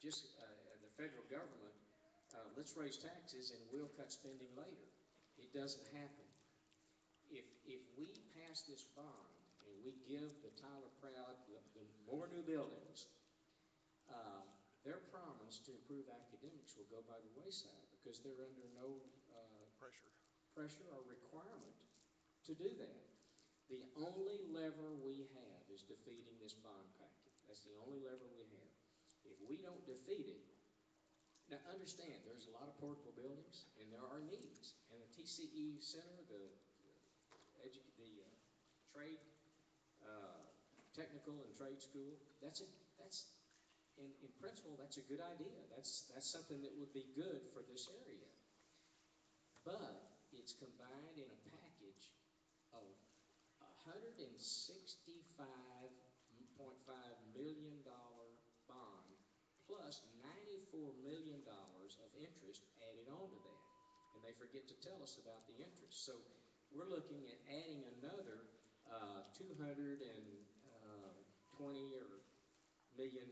just the federal government, let's raise taxes and we'll cut spending later. It doesn't happen. If we pass this bond and we give the Tyler Proud the more new buildings, their promise to improve academics will go by the wayside because they're under no pressure or requirement to do that. The only lever we have is defeating this bond packet. That's the only lever we have. If we don't defeat it, now understand, there's a lot of portable buildings and there are needs. And the TCE Center, the trade, technical and trade school, in principle, that's a good idea. That's something that would be good for this area. But it's combined in a package of $165.5 million bond plus $94 million of interest added on to that. And they forget to tell us about the interest. So we're looking at adding another 220 or million,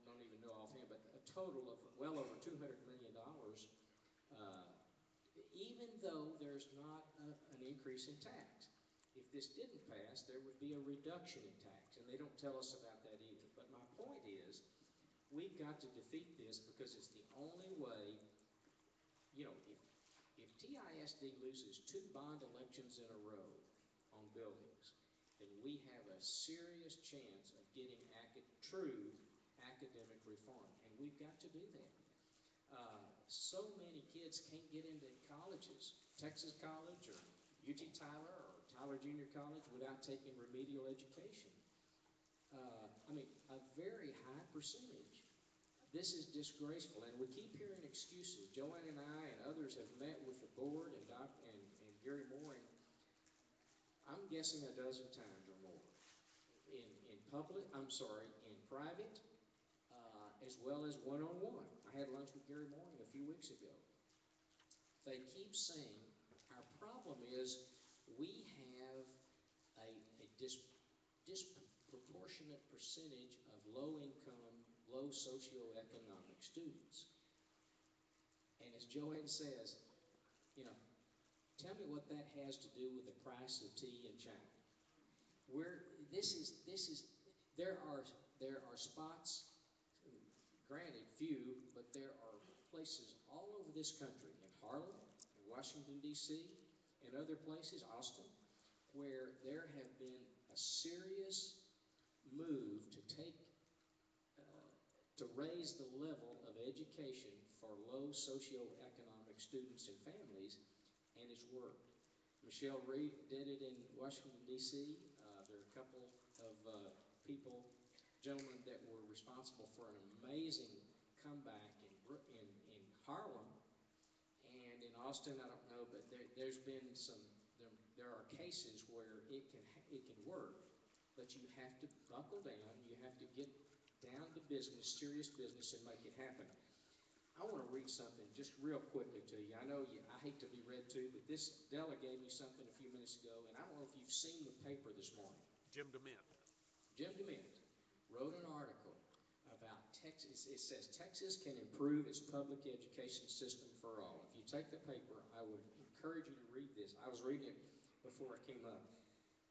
don't even know offhand, but a total of well over $200 million, even though there's not an increase in tax. If this didn't pass, there would be a reduction in tax, and they don't tell us about that either. But my point is, we've got to defeat this because it's the only way, you know, if TISD loses 2 bond elections in a row on buildings, then we have a serious chance of getting true academic reform, and we've got to do that. So many kids can't get into colleges, Texas College or UT Tyler or Tyler Junior College, without taking remedial education. I mean, a very high percentage. This is disgraceful, and we keep hearing excuses. Joanne and I and others have met with the board and Gary Moore, and I'm guessing a dozen times or more. In private, as well as one-on-one. I had lunch with Gary Moore a few weeks ago. They keep saying our problem is we have a disproportionate percentage of low-income, low socioeconomic students. And as Joanne says, you know, tell me what that has to do with the price of tea in China. There are spots, granted few, but there are places all over this country, in Harlem, in Washington, D.C., and other places, Austin, where there have been a serious move to raise the level of education for low socioeconomic students and families, and it's worked. Michelle Reed did it in Washington, D.C. There are a couple of gentlemen that were responsible for an amazing comeback in Harlem, and in Austin, I don't know, but there are cases where it can work, but you have to buckle down, you have to get down to business, serious business, and make it happen. I want to read something just real quickly to you. I know I hate to be read to, but this Della gave me something a few minutes ago, and I don't know if you've seen the paper this morning. Jim DeMint wrote an article about Texas. It says Texas can improve its public education system for all. If you take the paper, I would encourage you to read this. I was reading it before I came up.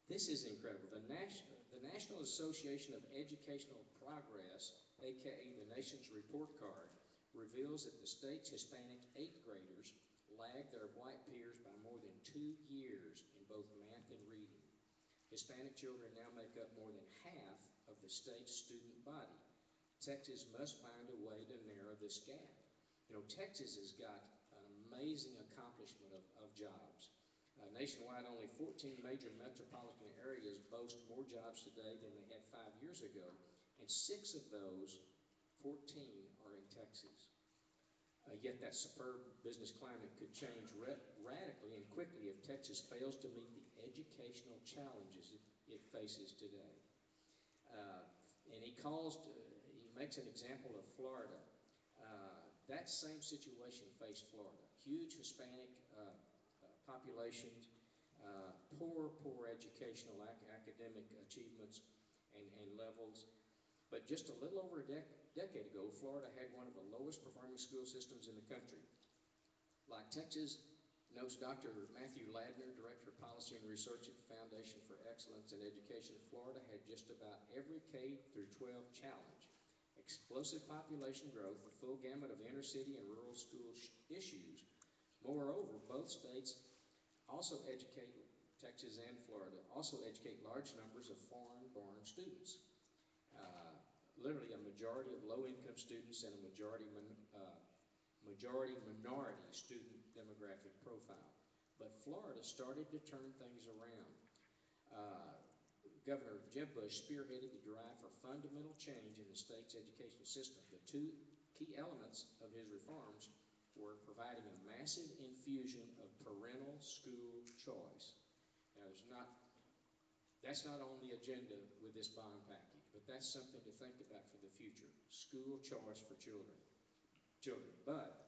This is incredible. The National Association of Educational Progress, aka the nation's report card, reveals that the state's Hispanic 8th graders lag their white peers by more than 2 years in both math and reading. Hispanic children now make up more than half of the state's student body. Texas must find a way to narrow this gap. You know, Texas has got an amazing accomplishment of jobs. Nationwide, only 14 major metropolitan areas boast more jobs today than they had 5 years ago, and 6 of those 14 are in Texas. Yet that superb business climate could change radically and quickly if Texas fails to meet the educational challenges it faces today. And he makes an example of Florida. That same situation faced Florida. Huge Hispanic populations, poor educational academic achievements and levels. But just a little over a decade ago, Florida had one of the lowest performing school systems in the country. Like Texas, notes Dr. Matthew Ladner, Director of Policy and Research at the Foundation for Excellence in Education, Florida had just about every K through 12 challenge. Explosive population growth, the full gamut of inner city and rural school issues. Moreover, both states also educate, Texas and Florida, also educate large numbers of foreign-born students. Literally a majority of low-income students and a majority minority student demographic profile. But Florida started to turn things around. Governor Jeb Bush spearheaded the drive for fundamental change in the state's education system. The two key elements of his reforms were providing a massive infusion of parental school choice. Now, that's not on the agenda with this bond package, but that's something to think about for the future. School choice for children. But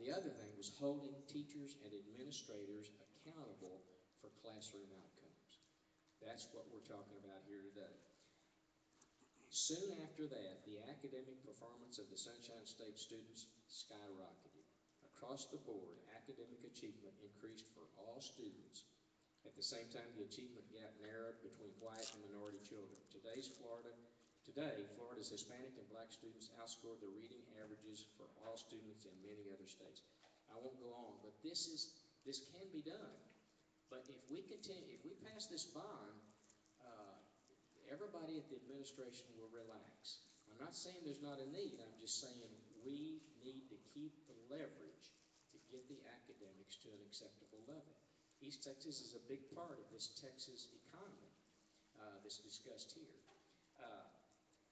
the other thing was holding teachers and administrators accountable for classroom outcomes. That's what we're talking about here today. Soon after that, the academic performance of the Sunshine State students skyrocketed. Across the board, academic achievement increased for all students. At the same time, the achievement gap narrowed between white and minority children. Today, Florida's Hispanic and Black students outscored the reading averages for all students in many other states. I won't go on, but this can be done. But if we pass this bond, everybody at the administration will relax. I'm not saying there's not a need. I'm just saying we need to keep the leverage to get the academics to an acceptable level. East Texas is a big part of this Texas economy that's discussed here.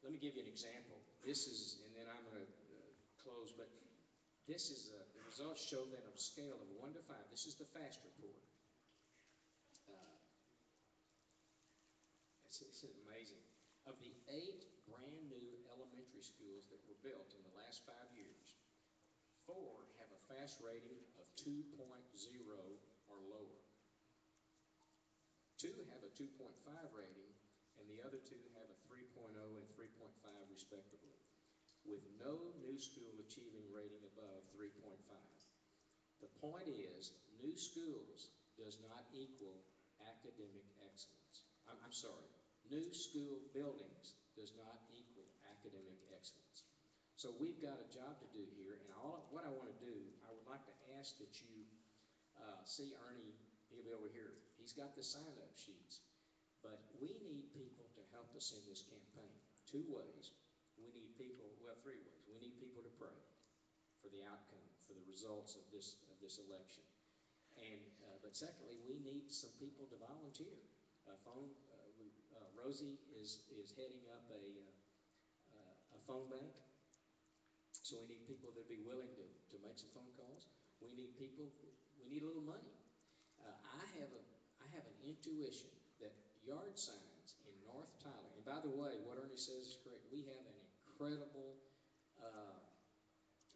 Let me give you an example. And then I'm going to close, but the results show that on a scale of 1 to 5, this is the FAST report. It's amazing. Of the 8 brand new elementary schools that were built in the last 5 years, 4 have a FAST rating of 2.0 or lower. 2 have a 2.5 rating, and the other 2 have a 3.0 and 3.5 respectively, with no new school achieving rating above 3.5. The point is, new schools does not equal academic excellence. I'm sorry, new school buildings does not equal academic excellence. So we've got a job to do here, and what I want to do, I would like to ask that you see Ernie. He'll be over here. He's got the sign-up sheets. But we need people to help us in this campaign. 2 ways. We need people, 3 ways. We need people to pray for the outcome, for the results of this election. But secondly, we need some people to volunteer. Rosie is heading up a phone bank. So we need people that would be willing to make some phone calls. We need a little money. I have an intuition that yard signs in North Tyler, and by the way, what Ernie says is correct. We have an incredible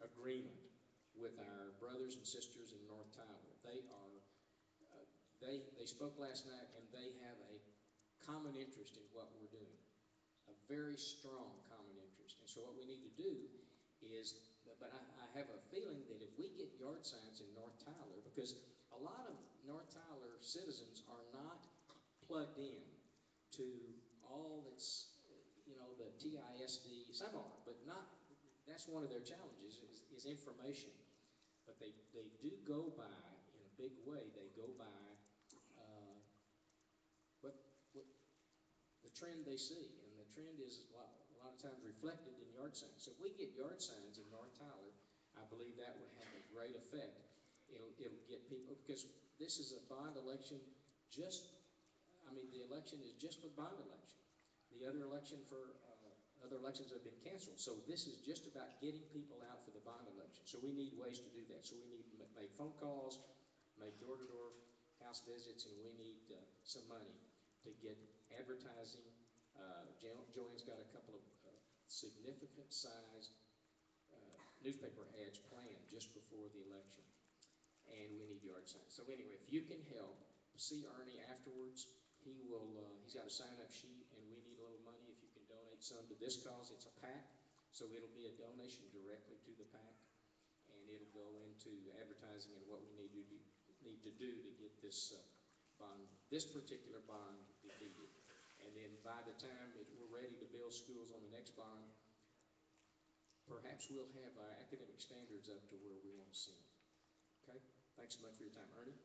agreement with our brothers and sisters in North Tyler. They spoke last night, and they have a common interest in what we're doing, a very strong common interest. And so what we need to do is, but I have a feeling that if we get yard signs in North Tyler, because a lot of North Tyler citizens are not plugged in to all that's, the TISD. Some are, but not. That's one of their challenges is information. But they do go by, in a big way, they go by what the trend they see. And the trend is a lot of times reflected in yard signs. So if we get yard signs in North Tyler, I believe that would have a great effect. It'll get people, because this is a bond election. The election is just for bond election. The other elections have been canceled. So this is just about getting people out for the bond election. So we need ways to do that. So we need to make phone calls, make door-to-door house visits, and we need some money to get advertising. Joanne's got a couple of significant sized newspaper ads planned just before the election. And we need yard signs. So anyway, if you can help, see Ernie afterwards. He's got a sign-up sheet, and we need a little money. If you can donate some to this cause. It's a PAC, so it'll be a donation directly to the PAC, and it'll go into advertising and what we need to do to get this bond, this particular bond defeated. And then by the time we're ready to build schools on the next bond, perhaps we'll have our academic standards up to where we want to see them. Okay? Thanks so much for your time. Ernie?